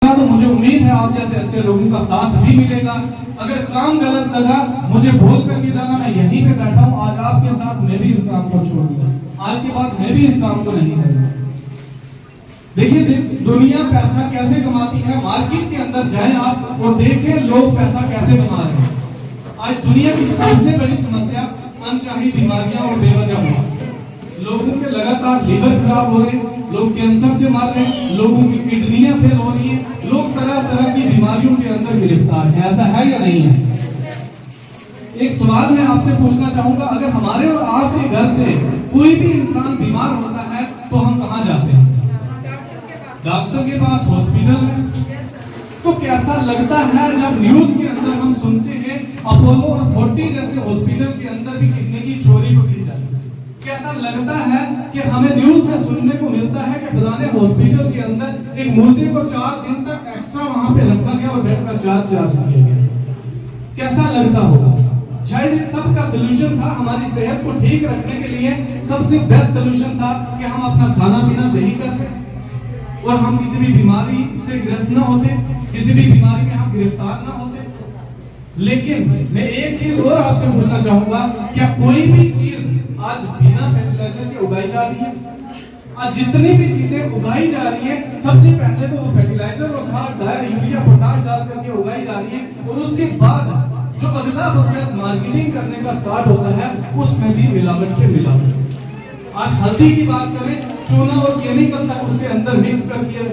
लगा तो मुझे उम्मीद है आप जैसे अच्छे लोगों का साथ भी मिलेगा। अगर काम गलत लगा मुझे बोल करके जाना, मैं यहीं पे बैठा हूँ आज आपके साथ, मैं भी इस काम को छोड़ दूंगा, आज के बाद मैं भी इस काम को नहीं करूंगा। देखिए दुनिया पैसा कैसे कमाती है, मार्केट के अंदर जाएं आप और देखें लोग पैसा कैसे कमा रहे हैं। आज दुनिया की सबसे बड़ी समस्या अनचाही बीमारियां और बेवजह मौत। लोगों के लगातार लीवर खराब हो रहे हैं, लोग कैंसर से मर रहे हैं, लोगों की किडनियां फेल हो रही हैं, लोग तरह तरह की बीमारियों के अंदर गिरफ्तार हैं। ऐसा है या नहीं है? एक सवाल मैं आपसे पूछना चाहूंगा, अगर हमारे और आपके घर से कोई भी इंसान बीमार होता है तो हम कहाँ जाते हैं? डॉक्टर के पास, हॉस्पिटल में। तो कैसा लगता है जब न्यूज के अंदर हम सुनते हैं अपोलो और फोर्टी जैसे हॉस्पिटल के अंदर भी किडनी की चोरी को की जाती है। कैसा लगता है कि हमें न्यूज में सुनने को मिलता है कि फलाने हॉस्पिटल के अंदर एक मुर्दे को 4 दिन तक एक्स्ट्रा वहां पे रखा गया और बेड का चार्ज किया गया। कैसा लगता होगा? शायद इस सब का सलूशन था, हमारी सेहत को ठीक रखने के लिए सबसे बेस्ट सलूशन था कि हम अपना खाना पीना सही करते और हम किसी भी बीमारी से ग्रस्त ना होते, किसी भी बीमारी में हम गिरफ्तार ना होते। लेकिन मैं एक चीज और आपसे पूछना चाहूंगा, क्या कोई भी चीज आज बिना फर्टिलाइजर के उगाई जा रही है? आज जितनी भी चीजें उगाई जा रही है सबसे पहले तो वो फर्टिलाइजर और खाद, डाई, यूरिया, पोटाश डाल करके उगाई जा रही है और उसके बाद जो अगला प्रोसेस मार्केटिंग करने का स्टार्ट होता है उसमें भी मिलावट के मिलावट। आज हल्दी की बात करें, चूना और केमिकल तक उसके अंदर मिक्स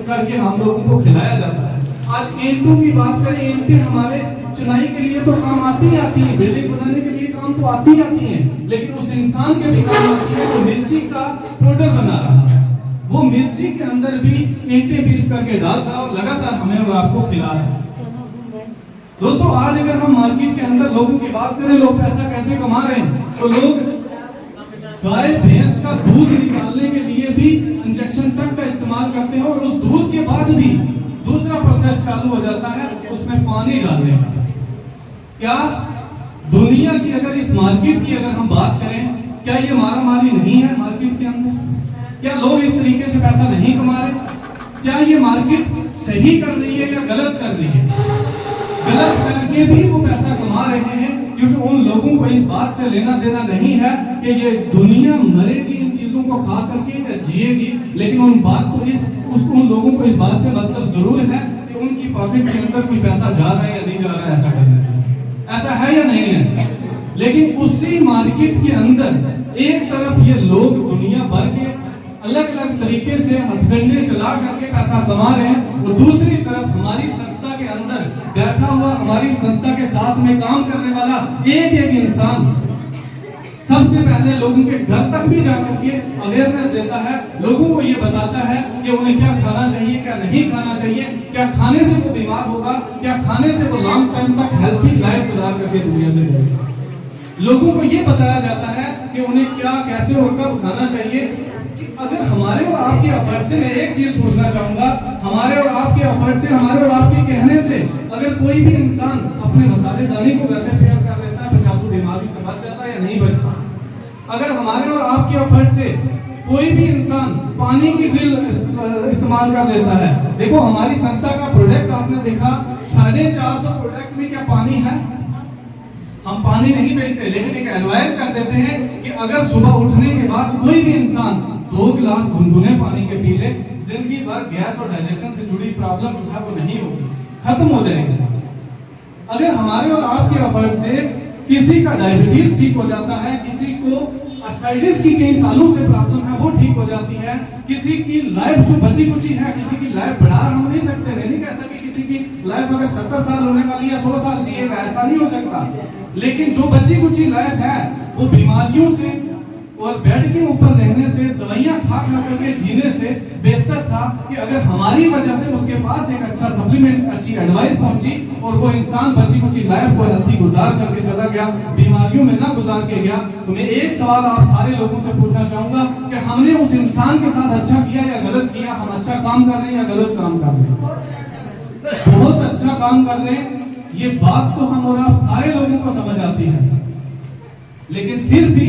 करके हम लोगों को खिलाया जाता है। आज ईंटों की बात करें, ईंटें हमारे चुनाई के लिए तो काम आती है, बिल्डिंग बनाने के लिए काम तो आती है, लेकिन उस इंसान के भी काम आती है जो मिर्ची का पाउडर बना रहा है। वो मिर्ची के अंदर भी ईंटें पीस करके डाल रहा और लगातार हमें और आपको खिला रहा है। दोस्तों आज अगर हम मार्केट के अंदर लोगों की बात करें, लोग पैसा कैसे कमा रहे हैं, तो लोग गाय भैंस का दूध निकालने के लिए भी इंजेक्शन तक का इस्तेमाल करते हैं और उस दूध के बाद भी दूसरा प्रोसेस चालू हो जाता है उसमें पानी डालने का। क्या दुनिया की अगर इस मार्केट की अगर हम बात करें, क्या ये मारामारी नहीं है मार्केट के अंदर? क्या लोग इस तरीके से पैसा नहीं कमा रहे? क्या ये मार्केट सही कर रही है या गलत कर रही है? गलत करके भी वो पैसा कमा रहे हैं क्योंकि उन लोगों को इस बात से लेना देना नहीं है कि ये दुनिया मरेगी इन चीजों को खा करके या जिएगी, लेकिन उन लोगों को इस बात से मतलब जरूर है कि उनकी पॉकेट के अंदर कोई पैसा जा रहा है या नहीं जा रहा है ऐसा करने से। ऐसा है या नहीं है? लेकिन उसी मार्केट के अंदर एक तरफ ये लोग दुनिया भर के अलग अलग तरीके से हथकंडे चला करके पैसा कमा रहे हैं और दूसरी तरफ हमारी संस्था के अंदर बैठा हुआ, हमारी संस्था के साथ में काम करने वाला एक एक इंसान सबसे पहले लोगों के घर तक भी जाकर के अवेयरनेस देता है, लोगों को ये बताता है कि उन्हें क्या खाना चाहिए, क्या नहीं खाना चाहिए, क्या खाने से वो बीमार होगा, क्या खाने से वो लॉन्ग टाइम तक हेल्थी लाइफ गुजार करके दुनिया से जाएगा। लोगों को ये बताया जाता है कि उन्हें क्या, कैसे और कब खाना चाहिए। अगर हमारे और आपके एफर्ट से, मैं एक चीज पूछना चाहूंगा, हमारे और आपके एफर्ट से, हमारे और आपके कहने से अगर कोई भी इंसान अपने मसालेदानी को घर में तैयार कर लेता है, 50 बीमारी से बच जाता है या नहीं बचता? अगर हमारे और आपके एफर्ट से कोई भी इंसान पानी की ड्रिल इस्तेमाल कर लेता है, देखो हमारी संस्था का प्रोडक्ट आपने देखा, 450 प्रोडक्ट में क्या पानी है? हम पानी नहीं बेचते, लेकिन एक एडवाइस कर देते हैं कि अगर सुबह उठने के बाद कोई भी इंसान 2 गिलास गुनगुने पानी के पी ले, जिंदगी भर गैस और डाइजेशन से जुड़ी प्रॉब्लम जो है वो नहीं होगी, खत्म हो जाएगी। अगर हमारे और आपके एफर्ट से किसी का डायबिटीज ठीक हो जाता है, किसी को आर्थराइटिस की कई सालों से प्रॉब्लम है वो ठीक हो जाती है, किसी की लाइफ जो बची कुची है, किसी की लाइफ बढ़ा हम नहीं सकते, मैं नहीं कहता कि किसी की लाइफ अगर 70 साल होने वाली है 100 साल जिएगा, ऐसा नहीं हो सकता, लेकिन जो बची कुची लाइफ है वो बीमारियों से और बेड के ऊपर रहने से, दवाइयां खा करके जीने से बेहतर था कि अगर हमारी वजह से उसके पास एक अच्छा सप्लीमेंट, अच्छी एडवाइस पहुंची और वो इंसान बची कुची लाइफ को हेल्थी गुजार करके चला गया, बीमारियों में ना गुजार के गया। तो मैं एक सवाल आप सारे लोगों से पूछना चाहूंगा कि हमने उस इंसान के साथ अच्छा किया या गलत किया? हम अच्छा काम कर रहे हैं या गलत काम कर रहे हैं? बहुत अच्छा काम कर रहे हैं, ये बात तो हम और आप सारे लोगों को समझ आती है, लेकिन फिर भी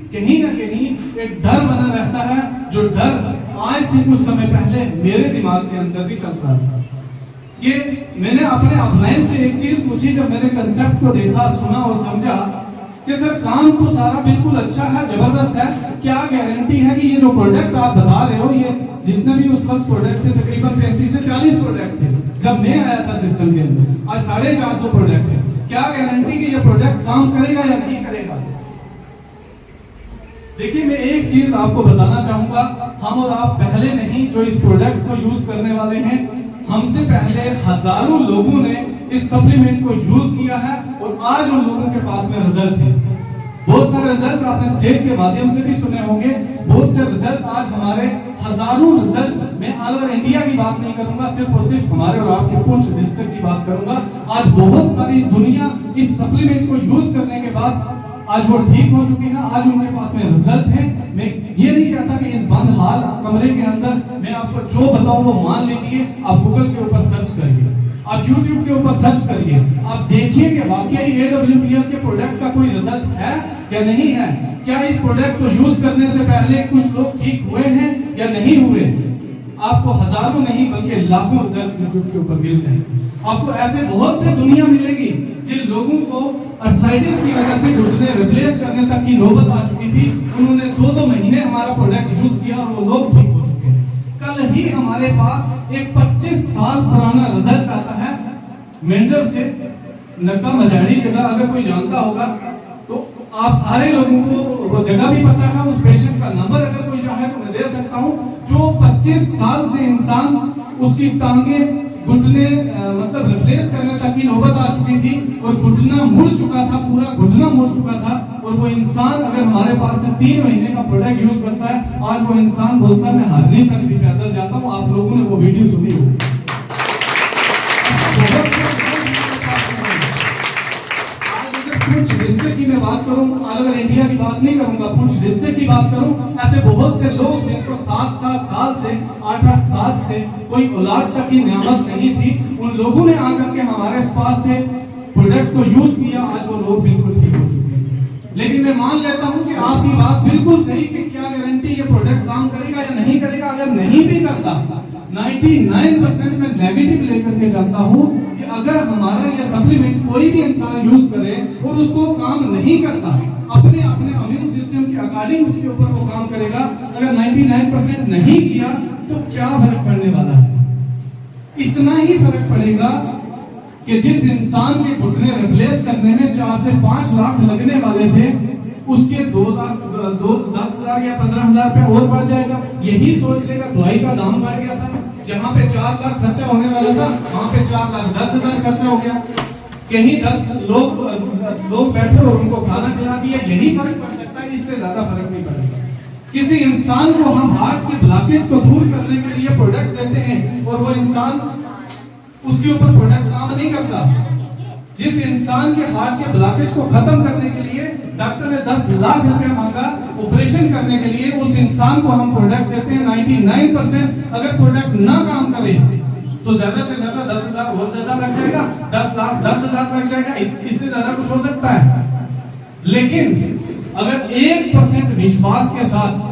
कहीं ना कहीं एक डर बना रहता है, जो डर आज से कुछ समय पहले मेरे दिमाग के अंदर भी चलता था। कि मैंने अपने अपलाइन से एक चीज पूछी जब मैंने कंसेप्ट को देखा, सुना और समझा कि सर काम तो सारा बिल्कुल अच्छा है, जबरदस्त है, क्या गारंटी है कि ये जो प्रोडक्ट आप बता रहे हो, ये जितने भी उस वक्त प्रोडक्ट थे तकरीबन 35 से 40 प्रोडक्ट थे जब मैं आया था सिस्टम के अंदर, आज 450 प्रोडक्ट है, क्या गारंटी कि ये प्रोडक्ट काम करेगा या नहीं करेगा? देखिए मैं एक चीज आपको बताना चाहूंगा, हम और आप पहले नहीं जो इस प्रोडक्ट को यूज करने वाले हैं, हमसे पहले हजारों लोगों ने इस सप्लीमेंट को यूज किया है और आज उन लोगों के पास में रिजल्ट है। बहुत सारे रिजल्ट आपने स्टेज के माध्यम से भी सुने होंगे, बहुत से रिजल्ट आज हमारे हजारों रिजल्ट, मैं ऑल ओवर इंडिया की बात नहीं करूंगा, सिर्फ और सिर्फ हमारे और आपके पुंछ डिस्ट्रिक्ट की बात करूंगा। आज बहुत सारी दुनिया इस सप्लीमेंट को यूज करने के बाद आज वो ठीक हो चुकी है, आज उनके पास में रिजल्ट है। मैं ये नहीं कहता कि इस बंद हाल कमरे के अंदर मैं आपको जो बताऊं वो मान लीजिए, आप गूगल के ऊपर सर्च करिए, आप YouTube के ऊपर सर्च करिए, आप देखिए कि वाकई AWPL के प्रोडक्ट का कोई रिजल्ट है या नहीं है, क्या इस प्रोडक्ट को यूज करने से पहले कुछ लोग ठीक हुए हैं या नहीं हुए। आपको हजारों नहीं बल्कि लाखों रिजल्ट YouTube के ऊपर मिल जाएंगे। आपको ऐसे बहुत से दुनिया मिलेगी जिन लोगों को अर्थराइटिस की वजह से घुटने रिप्लेस करने तक की नौबत आ चुकी थी, उन्होंने 2-2 महीने हमारा प्रोडक्ट यूज किया और वो लोग ठीक हो चुके हैं। कल ही हमारे पास एक 25 साल पुराना रिजल्ट आता है मेंढर से, नक्का मजाड़ी जगह, अगर कोई जानता होगा तो आप सारे लोगों को वो जगह भी पता है, उस पेशेंट का नंबर अगर कोई चाहे तो मैं दे सकता हूं, जो 25 साल से इंसान उसकी टांगे घुटने मतलब रिप्लेस करने तक की नौबत आ चुकी थी और घुटना मुड़ चुका था, पूरा घुटना मुड़ चुका था, और वो इंसान अगर हमारे पास से 3 महीने का प्रोडक्ट यूज करता है, आज वो इंसान बोलता है मैं हरनी तक भी पैदल जाता हूं। आप लोगों ने वो वीडियो सुनी होगी। पुंछ डिस्ट्रिक्ट की मैं बात करूं, ऑल ओवर इंडिया की बात नहीं करूंगा, पुंछ डिस्ट्रिक्ट की बात करूं, ऐसे बहुत से लोग जिनको 7-7 साल से 8-8 साल से कोई औलाद तक की नेमत नहीं थी, उन लोगों ने आकर के हमारे पास से प्रोडक्ट को यूज किया, आज वो लोग बिल्कुल ठीक हो चुके हैं। लेकिन मैं मान लेता हूं कि आपकी बात बिल्कुल सही कि क्या गारंटी ये प्रोडक्ट काम करेगा या नहीं करेगा। अगर नहीं भी करता, 99% में नेगेटिव लेकर के चलता हूं कि अगर हमारा ये सप्लीमेंट कोई भी इंसान यूज करे और उसको काम नहीं करता, अपने अपने इम्यून सिस्टम के अकॉर्डिंग उसके ऊपर वो काम करेगा, अगर 99% नहीं किया तो क्या फर्क पड़ने वाला है? इतना ही फर्क पड़ेगा कि जिस इंसान के घुटने रिप्लेस करने में 4 से 5 लाख लगने वाले थे, उसके 10,000 या 15,000 रुपया और बढ़ जाएगा। यही सोच लेगा दवाई का दाम बढ़ गया था, जहां पे 4 लाख खर्चा होने वाला था वहां पे 4,10,000 खर्चा हो गया। कहीं 10 लोग बैठे और उनको खाना खिला दिया, यही फर्क पड़ सकता है, इससे ज्यादा फर्क नहीं पड़ेगा। किसी इंसान को हम हार्ट की ब्लॉकेज को दूर करने के लिए प्रोडक्ट देते हैं और वो इंसान उसके ऊपर प्रोडक्ट काम नहीं करता। जिस इंसान के हार्ट के ब्लॉकेज को खत्म करने के लिए डॉक्टर ने 10 लाख रुपया मांगा ऑपरेशन करने के लिए, उस इंसान को हम प्रोडक्ट देते हैं 99%। अगर प्रोडक्ट ना काम करे तो ज्यादा से ज्यादा 10,000 और ज्यादा लग जाएगा, 10 लाख 10,000 लग जाएगा, इससे ज्यादा कुछ हो सकता है। लेकिन अगर 1% विश्वास के साथ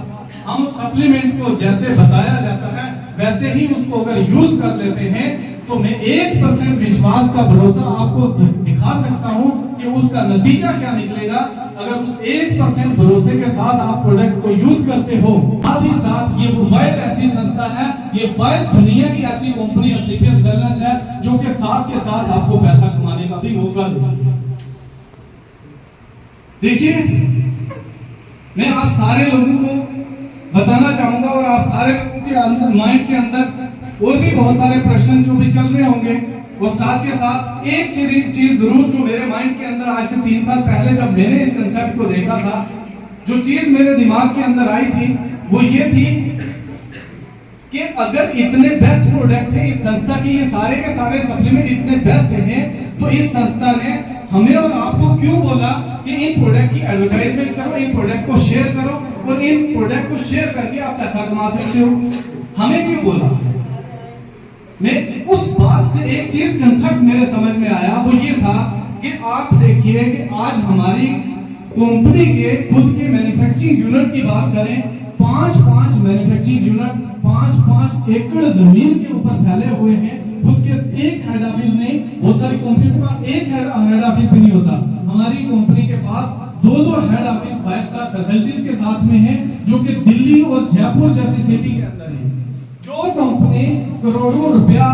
हम उस सप्लीमेंट को जैसे बताया जाता है वैसे ही उसको अगर यूज कर लेते हैं, तो मैं 1% विश्वास का भरोसा आपको दिखा सकता हूं कि उसका नतीजा क्या निकलेगा। अगर उस 1% भरोसे के साथ आप प्रोडक्ट को यूज करते हो, साथ ही साथ ये वाइड ऐसी संस्था है, ये वाइड दुनिया की ऐसी कंपनी स्लीपियस वेलनेस है जो कि साथ के साथ आपको पैसा कमाने का भी मौका देती है। देखिए, मैं आप सारे लोगों को बताना चाहूंगा और आप सारे के अंदर माइंड के अंदर और भी बहुत सारे प्रश्न जो भी चल रहे होंगे, और साथ के साथ एक चीज जरूर जो मेरे माइंड के अंदर आज से 3 साल पहले जब मैंने इस कंसेप्ट को देखा था, जो चीज मेरे दिमाग के अंदर आई थी वो ये थी कि अगर इतने बेस्ट प्रोडक्ट है इस संस्था की, ये सारे के सारे सप्लीमेंट इतने बेस्ट हैं, तो इस संस्था ने हमें और आपको क्यों बोला कि इन प्रोडक्ट की एडवर्टाइजमेंट करो, इन प्रोडक्ट को शेयर करो और इन प्रोडक्ट को शेयर करके आप पैसा कमा सकते हो? हमें क्यों बोला? मैं उस बात से एक चीज कंसेप्ट मेरे समझ में आया, वो ये था कि आप देखिए कि आज हमारी कंपनी के खुद के मैन्युफैक्चरिंग यूनिट की बात करें, 5-5 मैन्युफैक्चरिंग यूनिट 5-5 एकड़ जमीन के ऊपर फैले हुए हैं, खुद के 1 ऑफिस नहीं, बहुत सारी कंपनी के पास एक हेड ऑफिस भी नहीं होता। हमारी कंपनी के पास दो हेड ऑफिस 5 स्टार फैसिलिटीज के साथ में है, जो कि दिल्ली और जयपुर जैसी सिटी के अंदर है। जो कंपनी करोड़ों रुपया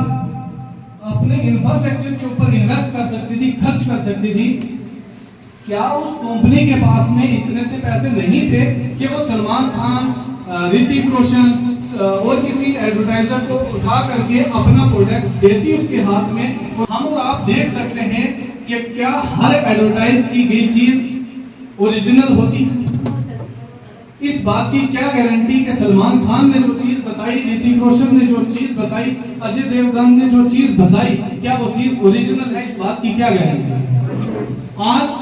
अपने इंफ्रास्ट्रक्चर के ऊपर इन्वेस्ट कर सकती थी, खर्च कर सकती थी, क्या उस कंपनी के पास में इतने से पैसे नहीं थे कि वो सलमान खान, ऋतिक रोशन और किसी एडवर्टाइजर को उठा करके अपना प्रोडक्ट देती उसके हाथ में? हम और आप देख सकते हैं कि क्या हर एडवर्टाइज की गई चीज ओरिजिनल होती है? इस बात की क्या गारंटी कि सलमान खान ने जो चीज बताई, ऋतिक रोशन ने जो चीज बताई, अजय देवगन ने जो चीज बताई, क्या वो चीज ओरिजिनल है? इस बात की क्या गारंटी? आज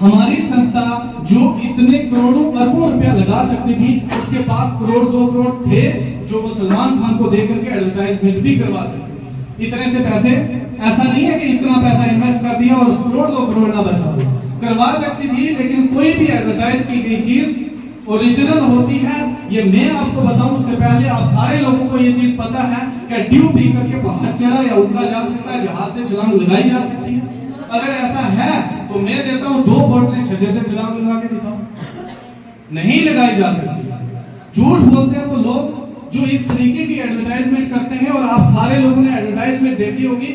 हमारी संस्था जो इतने करोड़ों अरबों रुपया लगा सकती थी, उसके पास करोड़ 2 करोड़ थे जो वो सलमान खान को देकर के एडवर्टाइजमेंट भी करवा सकती थी। इतने से पैसे, ऐसा नहीं है कि इतना पैसा इन्वेस्ट कर दिया और करोड़ 2 करोड़ ना बचा, करवा सकती थी। लेकिन कोई भी एडवर्टाइज की गई चीज ओरिजिनल होती है, ये मैं आपको बताऊं उससे पहले आप सारे लोगों को ये चीज पता है कि ड्यू पी करके पहाड़ चढ़ा या उतरा जा सकता है, जहाज से छलांग लगाई जा सकती है। अगर ऐसा है तो मैं देता हूं 2 बोतलें छज्जे से छलांग लगा के दिखाओ, नहीं लगाई जा सकती। झूठ बोलते हैं वो लोग जो इस तरीके की एडवर्टाइजमेंट करते हैं। और आप सारे लोगों ने एडवर्टाइजमेंट देखी होगी,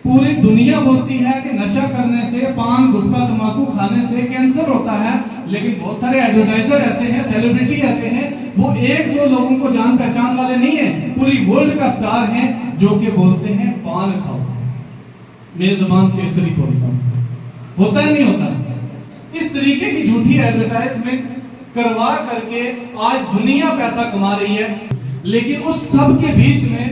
पूरी दुनिया बोलती है कि नशा करने से, पान गुटखा तंबाकू खाने से कैंसर होता है, लेकिन बहुत सारे एडवर्टाइजर ऐसे हैं, सेलिब्रिटी ऐसे हैं, वो 1-2 लोगों को जान पहचान वाले नहीं है, पूरी वर्ल्ड का स्टार हैं, जो कि बोलते हैं पान खाओ। मैं ज़बान केसरी बोलता हूं, होता है नहीं होता? इस तरीके की झूठी एडवर्टाइजमेंट करवा करके आज दुनिया पैसा कमा रही है। लेकिन उस सब के बीच में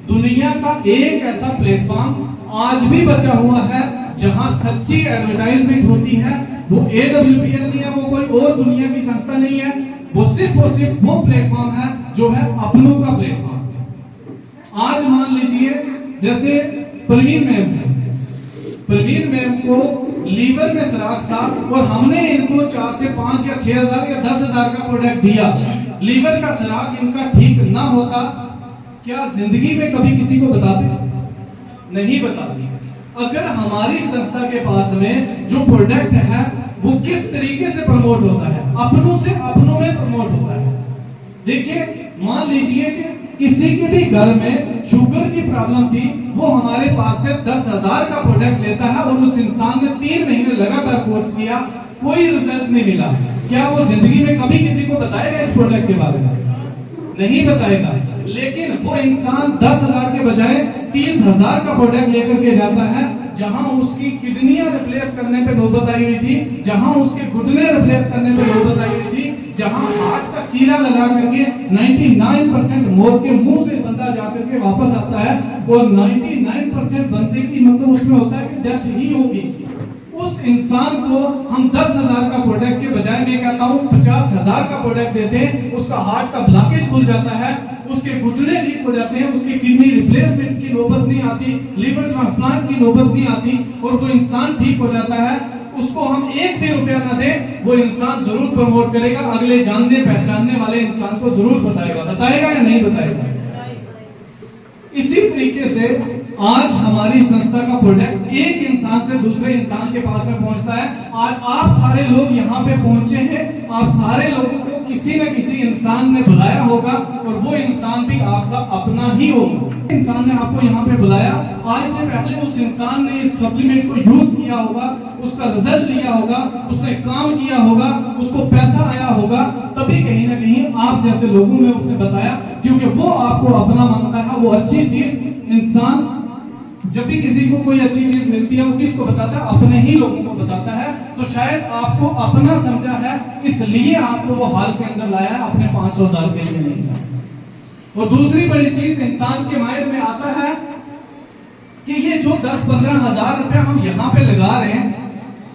दुनिया का एक ऐसा प्लेटफॉर्म आज भी बचा हुआ है जहां सच्ची एडवर्टाइजमेंट होती है। वो AWPL नहीं है, वो कोई और दुनिया की संस्था नहीं है, वो सिर्फ और सिर्फ वो प्लेटफॉर्म है जो है अपनों का प्लेटफॉर्म। आज मान लीजिए जैसे प्रवीण मैम को लीवर में सराख था और हमने इनको 4 से 5 या 6,000 या 10,000 का प्रोडक्ट दिया, लीवर का सराख इनका ठीक ना होता, क्या जिंदगी में कभी किसी को बताते? नहीं बताती। अगर हमारी संस्था के पास में जो प्रोडक्ट है वो किस तरीके से प्रमोट होता है, अपनों से अपनों में प्रमोट होता है। देखिए, मान लीजिए कि किसी के भी घर में शुगर की प्रॉब्लम थी, वो हमारे पास से 10,000 का प्रोडक्ट लेता है और उस इंसान ने 3 महीने लगातार कोर्स किया, कोई रिजल्ट नहीं मिला। क्या वो जिंदगी में कभी किसी को बताएगा इस प्रोडक्ट के बारे में? नहीं बताएगा। लेकिन वो इंसान 10,000 के बजाय 30,000 का प्रोडक्ट लेकर के जाता है, जहां उसकी किडनियां रिप्लेस करने पे नौबत आई हुई थी, जहां उसके घुटने रिप्लेस करने पे नौबत आई हुई थी, जहां हाथ का चीरा लगा करके 99% मौत के मुंह से बंदा जाकर के वापस आता है और 99% बंदे की मतलब उसमें होता है कि डेथ ही होगी। उस इंसान को हम 10,000 का प्रोडक्ट के बजाय मैं कहता हूं 50,000 का प्रोडक्ट देते हैं, उसका हार्ट का ब्लॉकेज खुल जाता है, उसके घुटने ठीक हो जाते हैं, उसकी किडनी रिप्लेसमेंट की नौबत नहीं आती, लीवर ट्रांसप्लांट की नौबत नहीं आती और वो इंसान ठीक हो जाता है। उसको हम 1 भी रुपया ना दें, वो इंसान जरूर प्रमोट करेगा, अगले जानने पहचानने वाले इंसान को जरूर बताएगा या नहीं बताएगा। इसी तरीके से आज हमारी संस्था का प्रोडक्ट एक इंसान से दूसरे इंसान के पास में पहुंचता है। आज आप सारे लोग यहाँ पे पहुंचे हैं, आप सारे लोगों को किसी न किसी इंसान ने बुलाया होगा और वो इंसान भी आपका अपना ही होगा। इंसान ने आपको यहाँ पे बुलाया, आज से पहले उस इंसान ने इस सप्लीमेंट को यूज किया होगा, उसका रिजल्ट लिया होगा, उसने काम किया होगा, उसको पैसा आया होगा, तभी कहीं ना कहीं आप जैसे लोगों ने उसे बताया, क्योंकि वो आपको अपना मानता है। वो अच्छी चीज इंसान जब भी किसी को कोई अच्छी चीज मिलती है वो किसको बताता है? अपने ही लोगों को बताता है। तो शायद आपको अपना समझा है, इसलिए आपको वो हाल के अंदर लाया है, अपने 500,000 के लिए नहीं। और दूसरी बड़ी चीज इंसान के माइंड में आता है कि ये जो 10-15 हजार रुपया हम यहाँ पे लगा रहे हैं,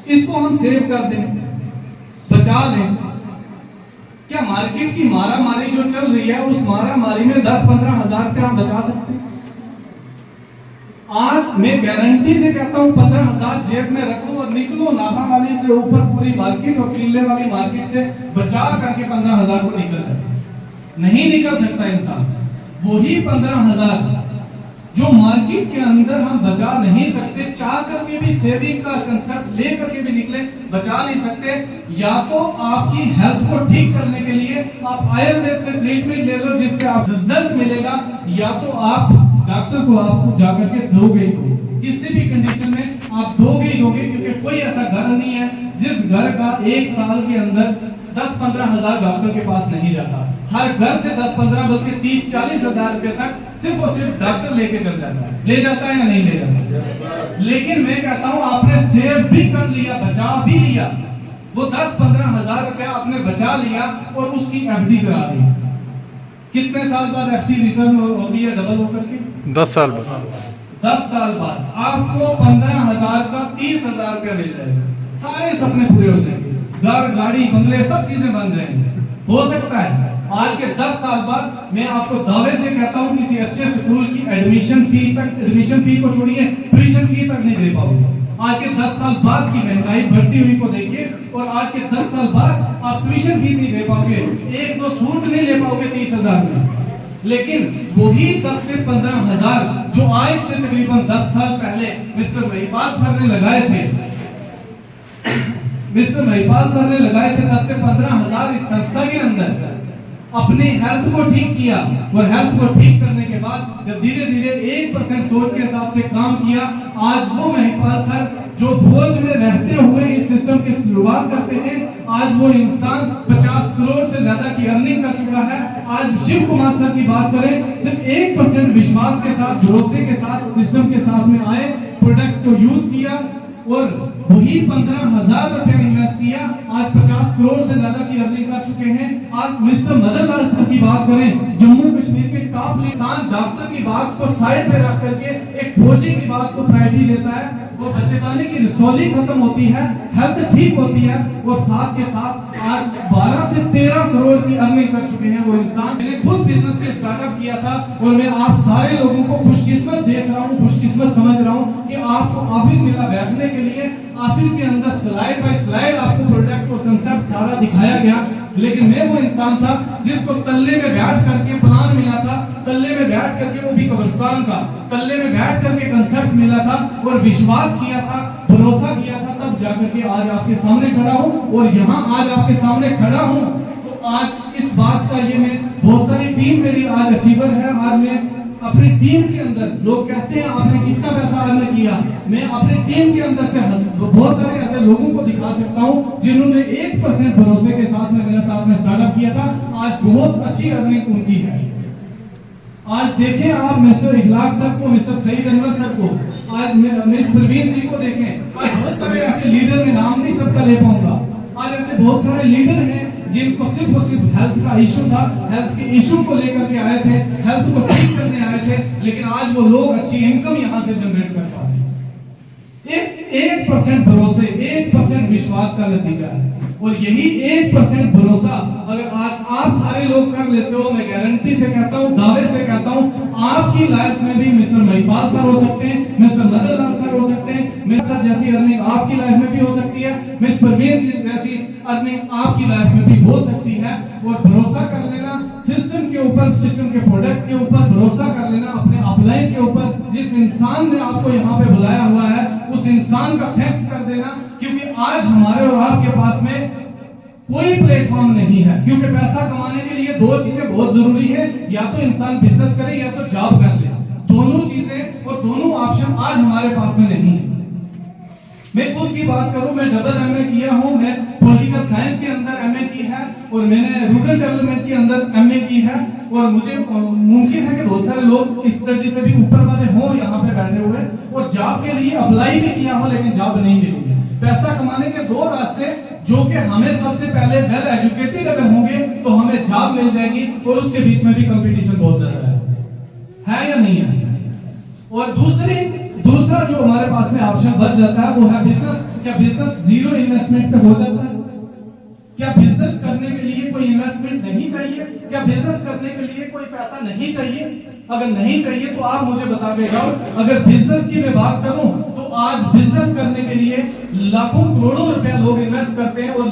इसको हम सेव कर दें, बचा लें। क्या मार्केट की मारामारी जो चल रही है, उस मारामारी में 10-15 हजार रुपया हम बचा सकते हैं? आज मैं गारंटी से कहता हूं 15,000 जेब में रखो और निकलो नाहा वाली से ऊपर पूरी मार्केट और किले वाली मार्केट से बचा करके 15,000 को निकल सकते। नहीं निकल सकता इंसान। वही 15,000 जो मार्केट के अंदर हम बचा नहीं सकते, चाह करके भी सेविंग का कंसेप्ट ले करके भी निकले, बचा नहीं सकते। या तो आपकी हेल्थ को ठीक करने के लिए आप आयुर्वेद से ट्रीटमेंट ले लो जिससे आप रिजल्ट मिलेगा, या तो आप डॉक्टर को आपको जाकर के दोगे ही, किसी भी कंडीशन में आप दोगे ही दोगे, क्योंकि कोई ऐसा घर नहीं है जिस घर का एक साल के अंदर 10-15 हजार डॉक्टर के पास नहीं जाता। हर घर से 10-15 बल्कि 30-40 हजार रुपए तक सिर्फ और सिर्फ डॉक्टर लेके चल जाता है। ले जाता है या नहीं ले जाता? लेकिन मैं कहता हूं आपने सेव भी कर लिया, बचा भी लिया, वो 10-15 हजार रुपया आपने बचा लिया और उसकी एफडी करा दी। कितने साल बाद एफडी रिटर्न होती है डबल होकर के? 10 साल बाद। 10 साल बाद आपको 15,000 का 30,000 रुपया मिल जाएगा, सारे सपने पूरे हो जाएंगे, घर गाड़ी बंगले सब चीजें बन जाएंगे। हो सकता है आज के 10 साल बाद मैं आपको दावे से कहता हूं किसी अच्छे स्कूल की एडमिशन फी को छोड़िए, ट्यूशन फी तक नहीं दे पाओगे। आज के 10 साल बाद की महंगाई बढ़ती हुई को देखिए, और आज के 10 साल बाद आप ट्यूशन फी नहीं दे पाओगे, एक दो सूट नहीं ले पाओगे 30,000 में। लेकिन वही 10 से 15,000 जो आज से तकरीबन 10 साल पहले मिस्टर महिपाल सर ने लगाए थे, 10 से 15,000 इस संस्था के अंदर अपने हेल्थ को ठीक किया, और हेल्थ को ठीक करने के बाद जब धीरे धीरे 1% सोच के हिसाब से काम किया, आज वो महिपाल सर जो फौज में रहते हुए इस सिस्टम की शुरुआत करते हैं, आज वो इंसान 50 करोड़ से ज्यादा की अर्निंग कर चुका है। आज शिव कुमार सर की बात करें, सिर्फ 1% विश्वास के साथ, भरोसे के साथ, सिस्टम के साथ में आए, प्रोडक्ट्स को यूज किया और वही 15,000 रुपए इन्वेस्ट किया, आज 50 करोड़ से ज्यादा की अर्निंग कर चुके हैं। आज मिस्टर मदन लाल सर की बात करें, जम्मू कश्मीर के टॉप इंसान डॉक्टर की बात को साइड पे रख करके एक फौजी की बात को प्रायोरिटी देता है, वो बच्चेदानी की रिसोली खत्म होती है, हेल्थ ठीक होती है, और साथ के साथ आज 12 से 13 करोड़ की अर्निंग कर चुके हैं वो इंसान। मैंने खुद बिजनेस के स्टार्टअप किया था, और मैं आप सारे लोगों को खुशकिस्मत देख रहा हूँ, खुशकिस्मत समझ रहा हूँ कि आपको ऑफिस मिला बैठने के लिए, ऑफिस के अंदर स्लाइड बाय स्लाइड आपको प्रोडक्ट और कंसेप्ट सारा दिखाया गया। लेकिन मैं वो इंसान था जिसको तल्ले में बैठ करके प्लान मिला था, तल्ले में बैठ करके, वो भी कब्रिस्तान का, तल्ले में बैठ करके कंसेप्ट मिला था, और विश्वास किया था, भरोसा किया था, तब जाकर के आज आपके सामने खड़ा हूँ। और यहाँ आज आपके सामने खड़ा हूँ तो आज इस बात का ये मैं, बहुत सारी टीम मेरी आज अचीवर है, आज मैं अपनी टीम के अंदर, लोग कहते हैं आपने कितना पैसा अर्न किया, मैं अपनी टीम के अंदर से बहुत सारे ऐसे लोगों को दिखा सकता हूं जिन्होंने 1% भरोसे के साथ में मेरे साथ में स्टार्टअप किया था, आज बहुत अच्छी अर्निंग उनकी है। आज देखें आप मिस्टर इखलाक सर को, मिस्टर सईद अनवर सर को, आज मिस प्रवीण जी को देखें, आज बहुत सारे ऐसे लीडर, में नाम नहीं सबका ले पाऊंगा, आज ऐसे बहुत सारे लीडर हैं जिनको सिर्फ और सिर्फ हेल्थ का इशू था, हेल्थ के इशू को लेकर के आए थे, हेल्थ को ठीक करने आए थे, लेकिन आज वो लोग अच्छी इनकम यहां से जनरेट कर पा रहे हैं। 1% भरोसे, 1% विश्वास का नतीजा है, और यही 1% भरोसा अगर आज आप सारे लोग कर लेते हो, मैं गारंटी से कहता हूं, दावे से कहता हूं, आपकी लाइफ में भी मिस्टर महिपाल सर हो सकते हैं, मिस्टर मदन लाल सर हो सकते हैं, मिस्टर जैसी अर्निंग आपकी लाइफ में भी हो सकती है, मिस परवीन जी जैसी अर्निंग आपकी लाइफ में भी हो सकती है। और भरोसा कर लेना सिस्टम के ऊपर, सिस्टम के प्रोडक्ट के ऊपर भरोसा कर लेना, अपने अपलाइन के ऊपर, जिस इंसान ने आपको यहाँ पे बुलाया हुआ है उस इंसान का थैंक्स कर देना, क्योंकि आज हमारे और आपके पास में कोई प्लेटफॉर्म नहीं है, क्योंकि पैसा कमाने के लिए दो चीजें बहुत जरूरी है, या तो इंसान बिजनेस करे या तो जॉब कर ले, दोनों चीजें और दोनों ऑप्शन आज हमारे पास में नहीं है। मैं खुद की बात करूं, मैं डबल एमए किया हूं, मैं पॉलिटिकल साइंस के अंदर एमए की है, और मैंने रूरल डेवलपमेंट के अंदर एमए की है, और मुझे मुमकिन है कि बहुत सारे लोग इस स्टडी से भी ऊपर वाले हों यहाँ पे बैठे हुए, और जॉब के लिए अप्लाई भी किया हो लेकिन जॉब नहीं मिली। पैसा कमाने के दो रास्ते, जो कि हमें सबसे पहले वेल एजुकेटेड अगर होंगे तो हमें जॉब मिल जाएगी, और उसके बीच में भी कंपटीशन बहुत ज्यादा है या नहीं है। और दूसरा जो हमारे पास में ऑप्शन बच जाता है वो है बिजनेस। क्या बिजनेस जीरो इन्वेस्टमेंट पे हो जाता है? क्या बिजनेस करने के लिए कोई इन्वेस्टमेंट नहीं चाहिए? क्या बिजनेस करने के लिए कोई पैसा नहीं चाहिए? अगर नहीं चाहिए तो आप मुझे बता के जाओ। अगर बिजनेस की मैं बात करूं तो आज बिजनेस करने के लिए लाखों करोड़ों रुपया लोग इन्वेस्ट करते हैं, और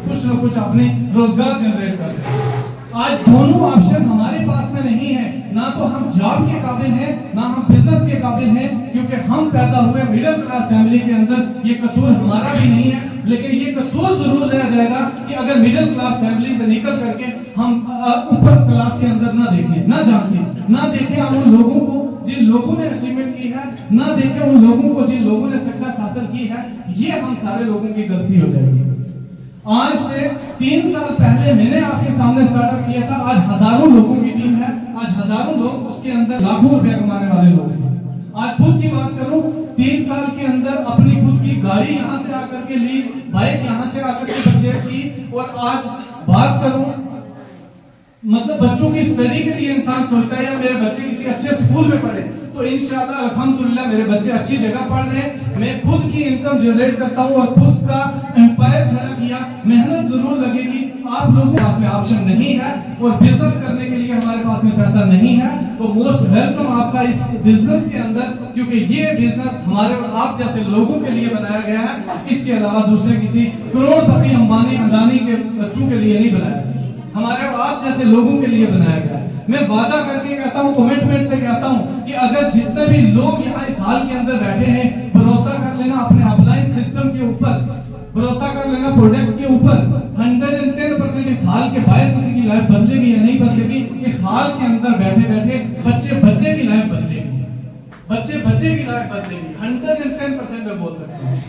कुछ न कुछ अपने रोजगार जनरेट करते हैं। आज दोनों ऑप्शन हमारे पास में नहीं है, ना तो हम जॉब के काबिल हैं, ना हम बिजनेस के काबिल हैं, क्योंकि हम पैदा हुए मिडिल क्लास फैमिली के अंदर। ये कसूर हमारा भी नहीं है, लेकिन ये कसूर जरूर रह जाएगा कि अगर मिडिल क्लास फैमिली से निकल करके हम ऊपर क्लास के अंदर ना देखें, ना देखें हम उन लोगों को जिन लोगों ने अचीवमेंट की है, ना देखें उन लोगों को जिन लोगों ने सक्सेस हासिल की है। ये हम सारे लोगों की गलती हो जाएगी। आज से 3 साल पहले मैंने आपके सामने स्टार्टअप किया था, आज हजारों लोगों की टीम है, आज हजारों लोग, उसके अंदर लाखों रुपए कमाने वाले लोग हैं। आज खुद की बात करूं, 3 साल के अंदर अपनी खुद की गाड़ी यहां से आकर के ली, बाइक यहां से आकर के परचेज की, और आज बात करूं मतलब बच्चों की स्टडी के लिए इंसान सोचता है यार मेरे बच्चे किसी अच्छे स्कूल में पढ़े, तो इंशाल्लाह अल्हम्दुलिल्लाह मेरे बच्चे अच्छी जगह पढ़ रहे हैं। मैं खुद की इनकम जनरेट करता हूं और खुद का एम्पायर खड़ा किया। मेहनत जरूर लगेगी, आप लोगों के पास में ऑप्शन नहीं है और बिजनेस करने के लिए हमारे पास में पैसा नहीं है, तो मोस्ट वेलकम आपका इस बिजनेस के अंदर, क्योंकि ये बिजनेस हमारे और आप जैसे लोगों के लिए बनाया गया है। इसके अलावा दूसरे किसी करोड़पति अंबानी अडानी के बच्चों के लिए नहीं बनाया, हमारे और आप जैसे लोगों के लिए बनाया गया है। मैं वादा करके कहता हूं, कमिटमेंट से कहता हूं कि अगर जितने भी लोग यहाँ इस हाल के अंदर बैठे हैं, भरोसा कर लेना अपने ऑफलाइन सिस्टम के ऊपर, भरोसा कर लेना प्रोडक्ट के ऊपर, 110% इस हाल के बाहर किसी की लाइफ बदलेगी या नहीं बदलेगी। इस हाल के अंदर बैठे बैठे बच्चे की लाइफ बदलेगी, बच्चे की लाइफ बदलेगी, 110% मैं बोल सकता हूँ।